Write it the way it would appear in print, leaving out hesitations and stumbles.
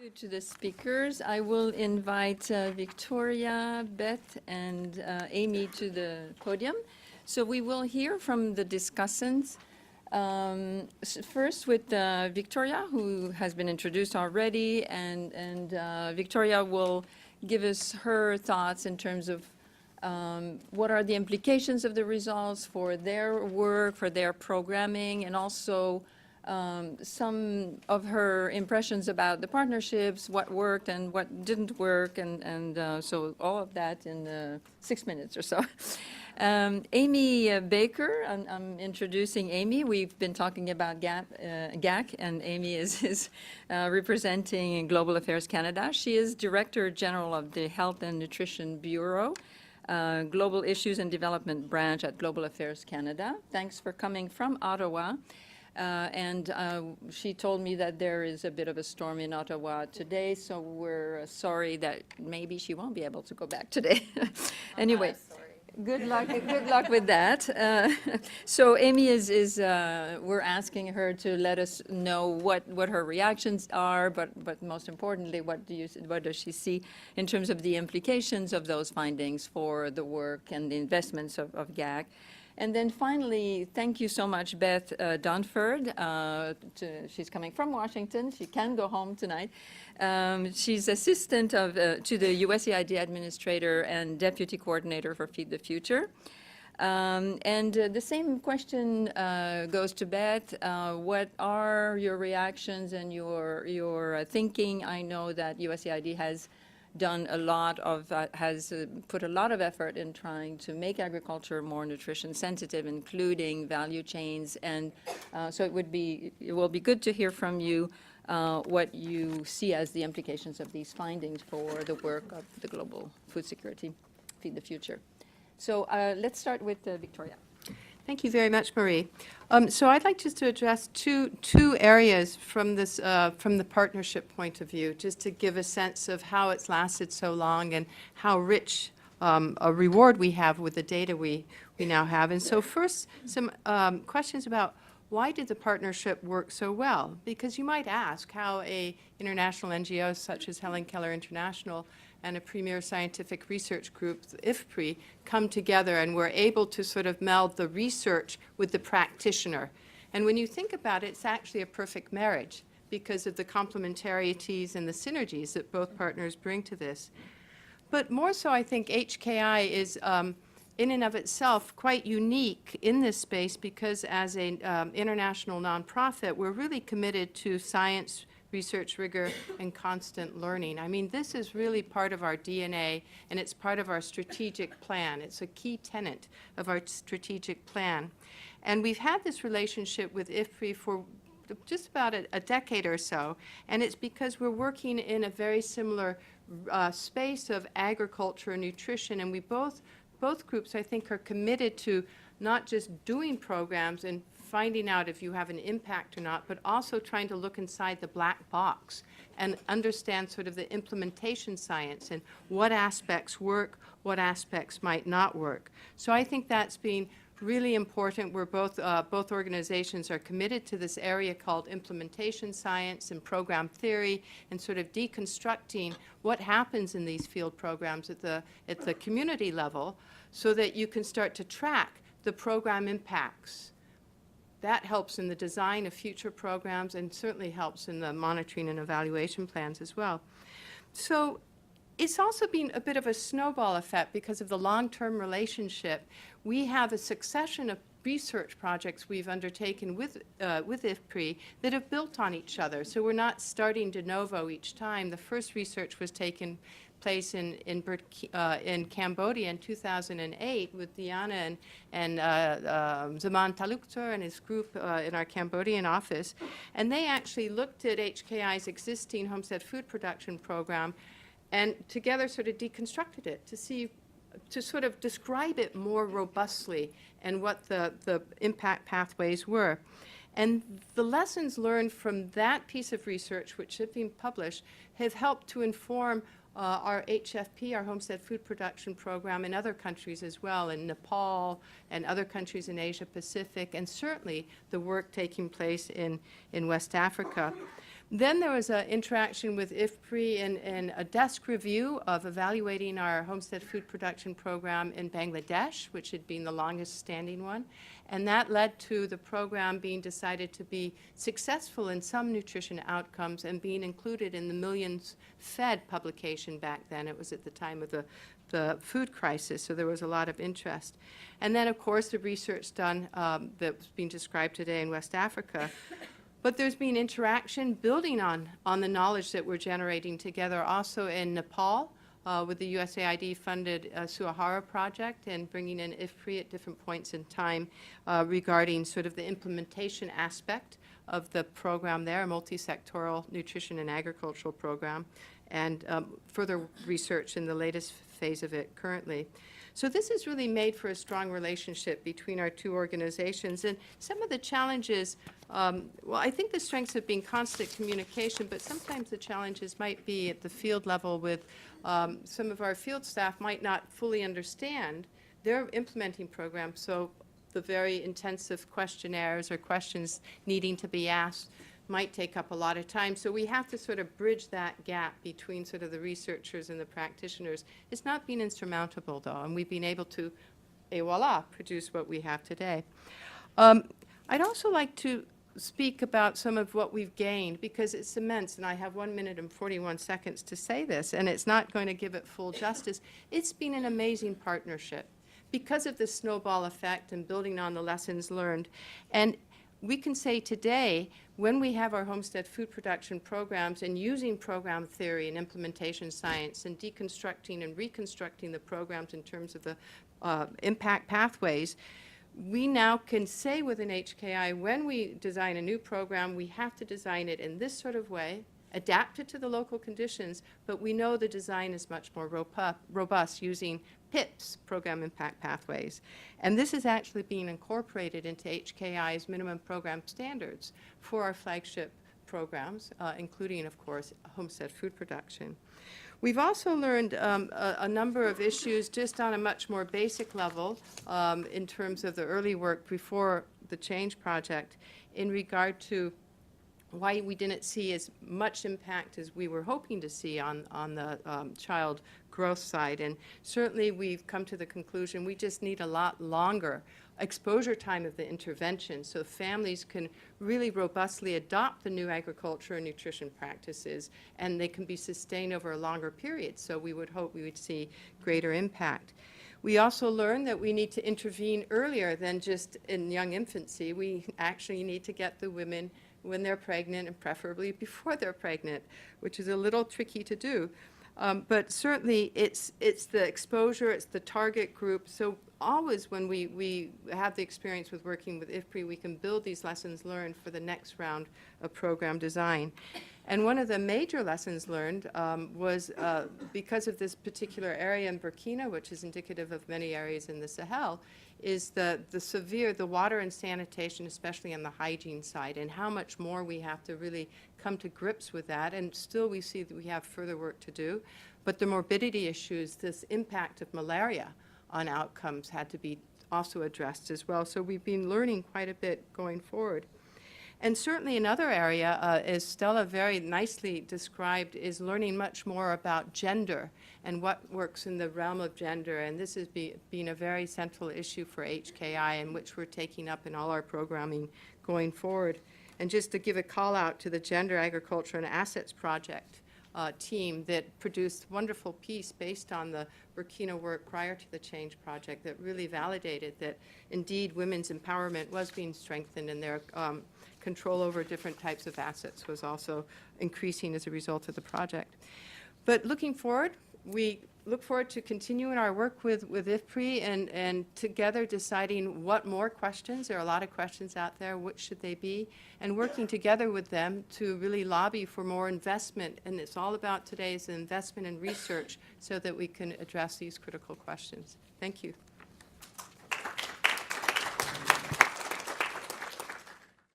To the speakers, I will invite Victoria, Beth, and Amy to the podium. So we will hear from the discussants. First with Victoria, who has been introduced already, and Victoria will give us her thoughts in terms of what are the implications of the results for their work, for their programming, and also some of her impressions about the partnerships, what worked and what didn't work, and so all of that in 6 minutes or so. Amy Baker, I'm introducing Amy. We've been talking about GAC, and Amy is representing Global Affairs Canada. She is Director General of the Health and Nutrition Bureau, Global Issues and Development Branch at Global Affairs Canada. Thanks for coming from Ottawa. She told me that there is a bit of a storm in Ottawa today, so we're sorry that maybe she won't be able to go back today. Anyway, good luck with that. So Amy we're asking her to let us know what her reactions are, but most importantly, what does she see in terms of the implications of those findings for the work and the investments of GAC. And then finally, thank you so much, Beth Dunford. She's coming from Washington. She can go home tonight. She's assistant to the USAID administrator and deputy coordinator for Feed the Future. The same question goes to Beth. What are your reactions and your thinking? I know that USAID has done a lot of, has put a lot of effort in trying to make agriculture more nutrition sensitive, including value chains. And so it will be good to hear from you what you see as the implications of these findings for the work of the Global Food Security, Feed the Future. So let's start with Victoria. Thank you very much, Marie. So I'd like just to address two areas from this from the partnership point of view, just to give a sense of how it's lasted so long and how rich a reward we have with the data we now have. And so first, some questions about why did the partnership work so well? Because you might ask how a international NGO such as Helen, Keller International and a premier scientific research group, IFPRI, come together and were able to sort of meld the research with the practitioner. And when you think about it, it's actually a perfect marriage because of the complementarities and the synergies that both partners bring to this. But more so, I think HKI is in and of itself quite unique in this space because as an international nonprofit, we're really committed to science, research rigor, and constant learning. I mean, this is really part of our DNA, and it's part of our strategic plan. It's a key tenet of our strategic plan. And we've had this relationship with IFPRI for just about a decade or so, and it's because we're working in a very similar space of agriculture and nutrition, and we both groups, I think, are committed to not just doing programs and finding out if you have an impact or not, but also trying to look inside the black box and understand sort of the implementation science and what aspects work, what aspects might not work. So I think that's been really important. We're both organizations are committed to this area called implementation science and program theory and sort of deconstructing what happens in these field programs at the community level so that you can start to track the program impacts. That helps in the design of future programs and certainly helps in the monitoring and evaluation plans as well. So it's also been a bit of a snowball effect because of the long-term relationship. We have a succession of research projects we've undertaken with IFPRI that have built on each other. So we're not starting de novo each time. The first research was taken place in Cambodia in 2008 with Diana and Zaman Taluktur and his group in our Cambodian office. And they actually looked at HKI's existing homestead food production program and together sort of deconstructed it to sort of describe it more robustly and what the impact pathways were. And the lessons learned from that piece of research, which have been published, have helped to inform our HFP, our Homestead Food Production Program, in other countries as well, in Nepal and other countries in Asia Pacific, and certainly the work taking place in West Africa. Then there was an interaction with IFPRI and a desk review of evaluating our homestead food production program in Bangladesh, which had been the longest standing one. And that led to the program being decided to be successful in some nutrition outcomes and being included in the Millions Fed publication back then. It was at the time of the food crisis, so there was a lot of interest. And then, of course, the research done that's being described today in West Africa. But there's been interaction building on the knowledge that we're generating together also in Nepal with the USAID-funded Suahara project and bringing in IFPRI at different points in time regarding sort of the implementation aspect of the program there, a multi-sectoral nutrition and agricultural program, and further research in the latest phase of it currently. So this has really made for a strong relationship between our two organizations. And some of the challenges, well, I think the strengths have been constant communication, but sometimes the challenges might be at the field level with some of our field staff might not fully understand their implementing programs. So the very intensive questionnaires or questions needing to be asked might take up a lot of time. So we have to sort of bridge that gap between sort of the researchers and the practitioners. It's not been insurmountable, though, and we've been able to, et voila, produce what we have today. I'd also like to speak about some of what we've gained, because it's immense, and I have 1 minute and 41 seconds to say this, and it's not going to give it full justice. It's been an amazing partnership because of the snowball effect and building on the lessons learned. And we can say today, when we have our homestead food production programs and using program theory and implementation science and deconstructing and reconstructing the programs in terms of the impact pathways, we now can say with an HKI, when we design a new program, we have to design it in this sort of way, adapt it to the local conditions, but we know the design is much more robust using PIPs, Program Impact Pathways. And this is actually being incorporated into HKI's minimum program standards for our flagship programs, including, of course, homestead food production. We've also learned a number of issues just on a much more basic level in terms of the early work before the Change Project in regard to why we didn't see as much impact as we were hoping to see on the child growth side. And certainly we've come to the conclusion we just need a lot longer exposure time of the intervention so families can really robustly adopt the new agriculture and nutrition practices, and they can be sustained over a longer period. So we would hope we would see greater impact. We also learned that we need to intervene earlier than just in young infancy. We actually need to get the women when they're pregnant, and preferably before they're pregnant, which is a little tricky to do. But certainly it's the exposure, it's the target group. So always when we have the experience with working with IFPRI, we can build these lessons learned for the next round of program design. And one of the major lessons learned was because of this particular area in Burkina, which is indicative of many areas in the Sahel, is the water and sanitation, especially on the hygiene side, and how much more we have to really come to grips with that. And still we see that we have further work to do. But the morbidity issues, this impact of malaria on outcomes had to be also addressed as well. So we've been learning quite a bit going forward. And certainly another area, as Stella very nicely described, is learning much more about gender and what works in the realm of gender. And this has been a very central issue for HKI, and which we're taking up in all our programming going forward. And just to give a call out to the Gender, Agriculture, and Assets Project team that produced a wonderful piece based on the Burkina work prior to the Change Project that really validated that indeed women's empowerment was being strengthened, and their control over different types of assets was also increasing as a result of the project. But looking forward, we look forward to continuing our work with IFPRI and together deciding what more questions. There are a lot of questions out there. What should they be? And working together with them to really lobby for more investment. And it's all about today is investment in research so that we can address these critical questions. Thank you.